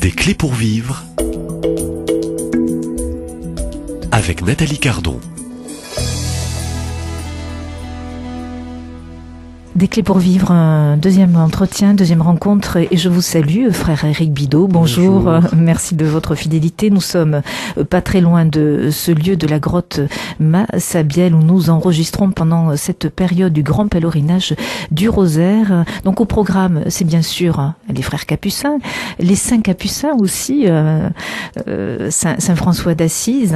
Des clés pour vivre avec Nathalie Cardon. Des clés pour vivre, un deuxième entretien, deuxième rencontre, et je vous salue, frère Éric Bidot. Bonjour. Merci de votre fidélité. Nous sommes pas très loin de ce lieu de la grotte Massabielle où nous enregistrons pendant cette période du grand pèlerinage du Rosaire. Donc au programme, c'est bien sûr les frères capucins, les saints capucins aussi, Saint François d'Assise.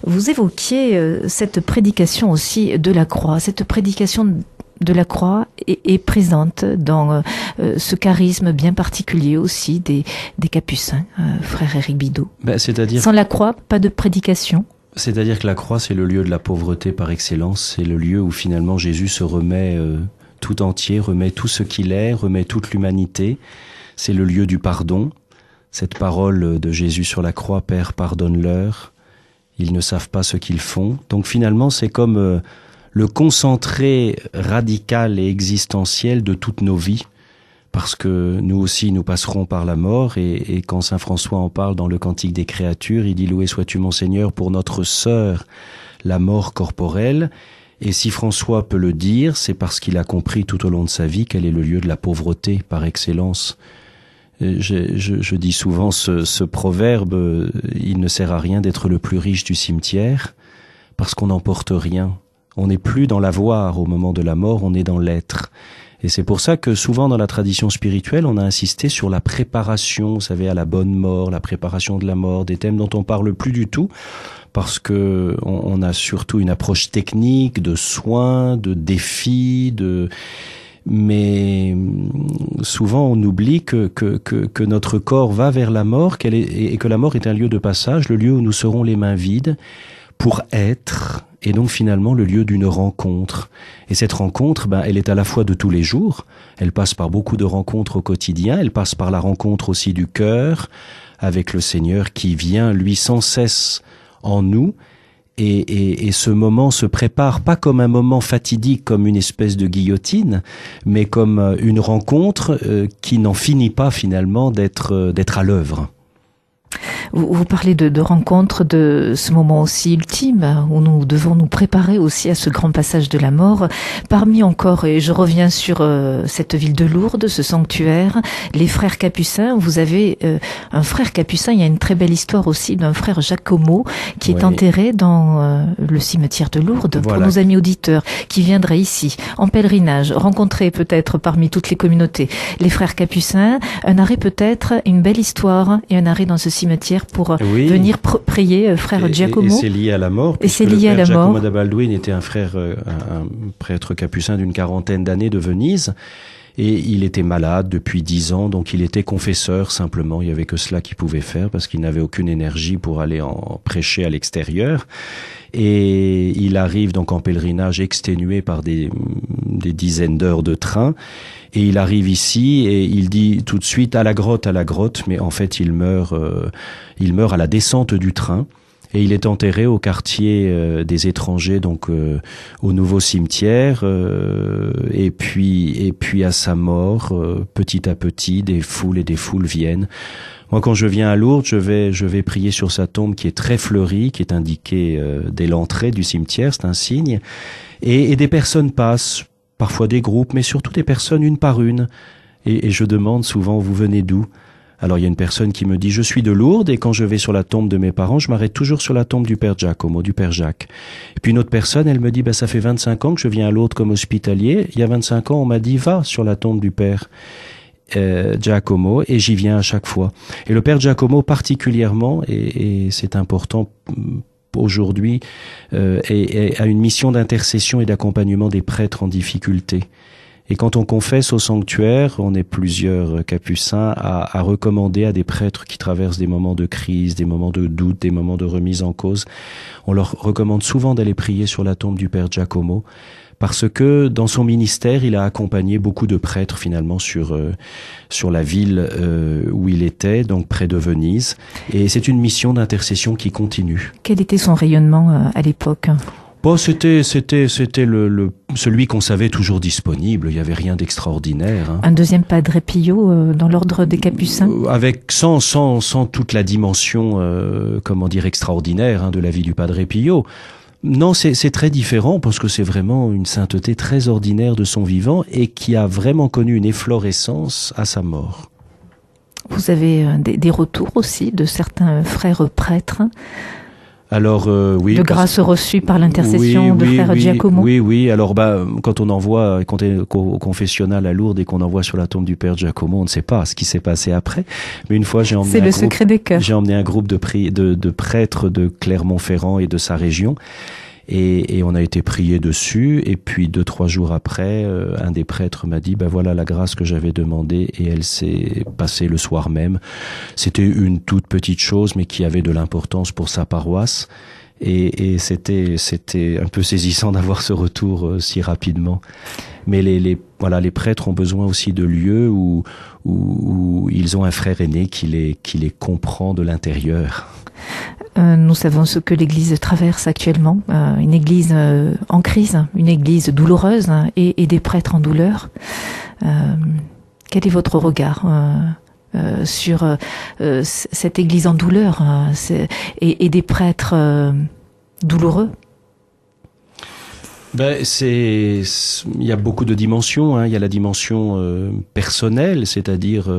Vous évoquiez cette prédication aussi de la croix, cette prédication de la croix est présente dans ce charisme bien particulier aussi des capucins, frère Éric Bidot. C'est-à-dire... Sans la croix, pas de prédication. C'est-à-dire que la croix, c'est le lieu de la pauvreté par excellence. C'est le lieu où finalement Jésus se remet tout entier, remet tout ce qu'il est, remet toute l'humanité. C'est le lieu du pardon. Cette parole de Jésus sur la croix, « Père, pardonne-leur, ils ne savent pas ce qu'ils font ». Donc finalement, c'est comme... le concentré radical et existentiel de toutes nos vies, parce que nous aussi nous passerons par la mort, et quand saint François en parle dans le Cantique des créatures, il dit « Loué sois-tu mon Seigneur pour notre sœur, la mort corporelle ». Et si François peut le dire, c'est parce qu'il a compris tout au long de sa vie quel est le lieu de la pauvreté par excellence. Je dis souvent ce proverbe, il ne sert à rien d'être le plus riche du cimetière, parce qu'on n'emporte rien. On n'est plus dans l'avoir au moment de la mort, on est dans l'être. Et c'est pour ça que souvent dans la tradition spirituelle, on a insisté sur la préparation, vous savez, à la bonne mort, la préparation de la mort, des thèmes dont on parle plus du tout, parce que on a surtout une approche technique, de soins, de défis, mais souvent on oublie que notre corps va vers la mort, et que la mort est un lieu de passage, le lieu où nous serons les mains vides pour être, et donc finalement le lieu d'une rencontre. Et cette rencontre, elle est à la fois de tous les jours, elle passe par beaucoup de rencontres au quotidien, elle passe par la rencontre aussi du cœur avec le Seigneur qui vient lui sans cesse en nous, et ce moment se prépare pas comme un moment fatidique, comme une espèce de guillotine, mais comme une rencontre qui n'en finit pas finalement d'être à l'œuvre. Vous parlez de rencontres, de ce moment aussi ultime où nous devons nous préparer aussi à ce grand passage de la mort. Parmi encore, et je reviens sur cette ville de Lourdes, ce sanctuaire, les frères capucins. Vous avez un frère capucin, il y a une très belle histoire aussi d'un frère Giacomo qui est enterré dans le cimetière de Lourdes. Voilà. Pour nos amis auditeurs qui viendraient ici en pèlerinage, rencontrer peut-être parmi toutes les communautés les frères capucins, un arrêt peut-être, une belle histoire et un arrêt dans ce cimetière pour venir prier frère Giacomo. Et c'est lié à la mort. Et c'est lié à la mort. Giacomo da Balduino était un frère, un prêtre capucin d'une 40aine d'années de Venise. Et il était malade depuis 10 ans, donc il était confesseur simplement. Il y avait que cela qu'il pouvait faire parce qu'il n'avait aucune énergie pour aller en prêcher à l'extérieur. Et il arrive donc en pèlerinage exténué par des dizaines d'heures de train. Et il arrive ici et il dit tout de suite à la grotte, mais en fait il meurt à la descente du train. Et il est enterré au quartier des étrangers, donc au nouveau cimetière. Et puis à sa mort, petit à petit, des foules et des foules viennent. Moi, quand je viens à Lourdes, je vais prier sur sa tombe qui est très fleurie, qui est indiquée dès l'entrée du cimetière, c'est un signe. Et des personnes passent, parfois des groupes, mais surtout des personnes une par une. Et je demande souvent, vous venez d'où ? Alors il y a une personne qui me dit, je suis de Lourdes, et quand je vais sur la tombe de mes parents, je m'arrête toujours sur la tombe du père Giacomo, du père Jacques. Et puis une autre personne, elle me dit, ça fait 25 ans que je viens à Lourdes comme hospitalier. Il y a 25 ans, on m'a dit, va sur la tombe du père Giacomo, et j'y viens à chaque fois. Et le père Giacomo particulièrement, et c'est important aujourd'hui, a une mission d'intercession et d'accompagnement des prêtres en difficulté. Et quand on confesse au sanctuaire, on est plusieurs capucins à recommander à des prêtres qui traversent des moments de crise, des moments de doute, des moments de remise en cause. On leur recommande souvent d'aller prier sur la tombe du père Giacomo, parce que dans son ministère, il a accompagné beaucoup de prêtres finalement sur la ville où il était, donc près de Venise. Et c'est une mission d'intercession qui continue. Quel était son rayonnement à l'époque ? Bon, c'était celui qu'on savait toujours disponible. Il y avait rien d'extraordinaire. Hein. Un deuxième Padre Pio dans l'ordre des Capucins. Avec sans toute la dimension, extraordinaire de la vie du Padre Pio. Non, c'est très différent parce que c'est vraiment une sainteté très ordinaire de son vivant et qui a vraiment connu une efflorescence à sa mort. Vous avez des retours aussi de certains frères prêtres. Alors oui. De grâce reçue par l'intercession de frère Giacomo. Oui. Alors quand on envoie au confessionnal à Lourdes et qu'on envoie sur la tombe du père Giacomo, on ne sait pas ce qui s'est passé après. Mais une fois, j'ai emmené secret des cœurs. J'ai emmené un groupe de prêtres de Clermont-Ferrand et de sa région. Et on a été prié dessus, et puis 2-3 jours après, un des prêtres m'a dit, voilà la grâce que j'avais demandée, et elle s'est passée le soir même. C'était une toute petite chose, mais qui avait de l'importance pour sa paroisse, et c'était un peu saisissant d'avoir ce retour si rapidement. Mais les prêtres ont besoin aussi de lieux où ils ont un frère aîné qui les comprend de l'intérieur. Nous savons ce que l'Église traverse actuellement, une Église en crise, une Église douloureuse et des prêtres en douleur. Quel est votre regard sur cette Église en douleur et des prêtres douloureux? Il y a beaucoup de dimensions. Hein. Il y a la dimension personnelle, c'est-à-dire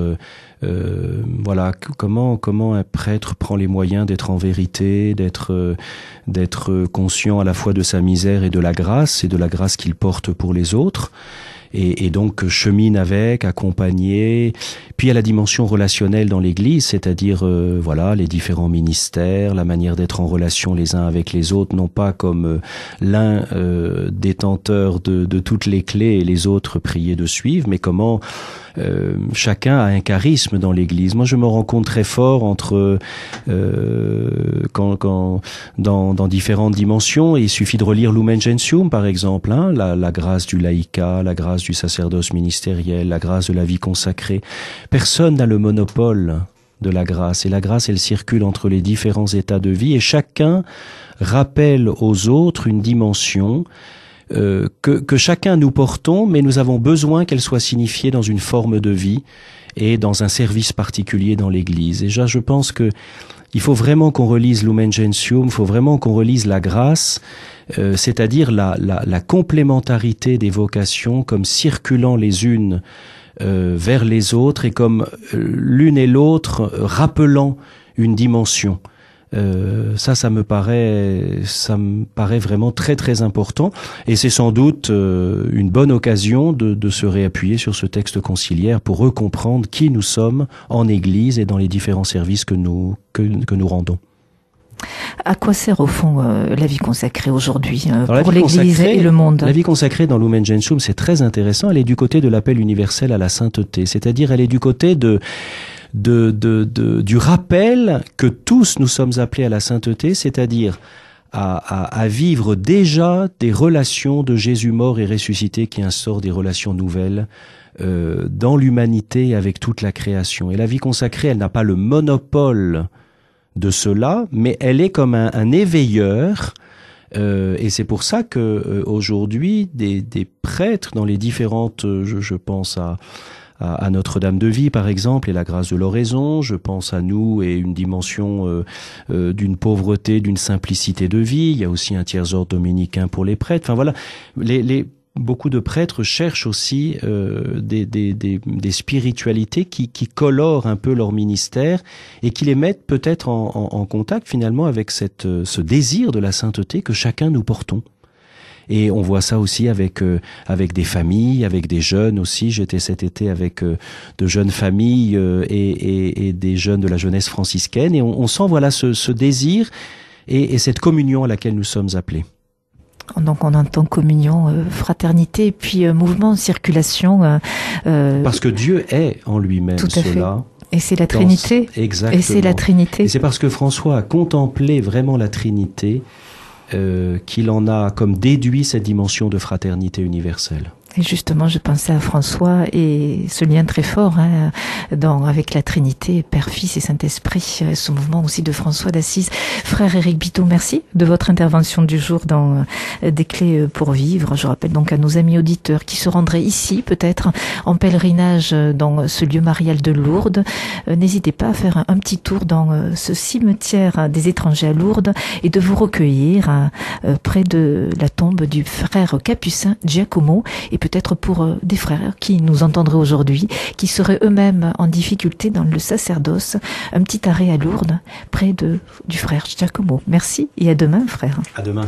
comment un prêtre prend les moyens d'être en vérité, d'être conscient à la fois de sa misère et de la grâce qu'il porte pour les autres. Et donc chemine avec, accompagner. Puis il y a la dimension relationnelle dans l'Église, c'est-à-dire les différents ministères, la manière d'être en relation les uns avec les autres, non pas comme l'un détenteur de toutes les clés et les autres priés de suivre, mais comment chacun a un charisme dans l'Église. Moi, je me rends compte très fort entre dans différentes dimensions. Et il suffit de relire Lumen Gentium, par exemple, la grâce du laïcat, la grâce du sacerdoce ministériel, la grâce de la vie consacrée. Personne n'a le monopole de la grâce. Et la grâce, elle circule entre les différents états de vie. Et chacun rappelle aux autres une dimension que chacun nous portons, mais nous avons besoin qu'elle soit signifiée dans une forme de vie et dans un service particulier dans l'Église. Et je pense que il faut vraiment qu'on relise Lumen Gentium, il faut vraiment qu'on relise la grâce, c'est-à-dire la complémentarité des vocations comme circulant les unes vers les autres et comme l'une et l'autre rappelant une dimension. Ça me paraît vraiment très très important, et c'est sans doute une bonne occasion de se réappuyer sur ce texte conciliaire pour recomprendre qui nous sommes en Église et dans les différents services que nous rendons. À quoi sert au fond la vie consacrée aujourd'hui pour l'Église et le monde? La vie consacrée dans Lumen Gentium, c'est très intéressant. Elle est du côté de l'appel universel à la sainteté, c'est-à-dire elle est du côté du rappel que tous nous sommes appelés à la sainteté, c'est-à-dire à vivre déjà des relations de Jésus mort et ressuscité qui instaurent des relations nouvelles dans l'humanité et avec toute la création. Et la vie consacrée, elle n'a pas le monopole de cela, mais elle est comme un éveilleur. Et c'est pour ça que aujourd'hui des prêtres dans les différentes, je pense à Notre-Dame de Vie par exemple et la grâce de l'oraison, je pense à nous et une dimension d'une pauvreté, d'une simplicité de vie. Il y a aussi un tiers-ordre dominicain pour les prêtres. Enfin voilà, beaucoup de prêtres cherchent aussi des spiritualités qui colorent un peu leur ministère et qui les mettent peut-être en contact finalement avec ce désir de la sainteté que chacun nous portons. Et on voit ça aussi avec des familles, avec des jeunes aussi. J'étais cet été avec de jeunes familles et des jeunes de la jeunesse franciscaine, et on sent ce désir et cette communion à laquelle nous sommes appelés. Donc on entend communion, fraternité, et puis mouvement, circulation. Parce que Dieu est en lui-même cela. Et c'est la Trinité. Exactement. Et c'est la Trinité. Et c'est parce que François a contemplé vraiment la Trinité qu'il en a comme déduit cette dimension de fraternité universelle. Et justement, je pensais à François et ce lien très fort avec la Trinité, Père, Fils et Saint-Esprit, ce mouvement aussi de François d'Assise. Frère Éric Bidot, merci de votre intervention du jour dans Des clés pour vivre. Je rappelle donc à nos amis auditeurs qui se rendraient ici, peut-être en pèlerinage dans ce lieu marial de Lourdes. N'hésitez pas à faire un petit tour dans ce cimetière des étrangers à Lourdes et de vous recueillir près de la tombe du frère capucin Giacomo, et peut-être pour des frères qui nous entendraient aujourd'hui, qui seraient eux-mêmes en difficulté dans le sacerdoce, un petit arrêt à Lourdes près du frère Giacomo. Merci et à demain, frère. À demain.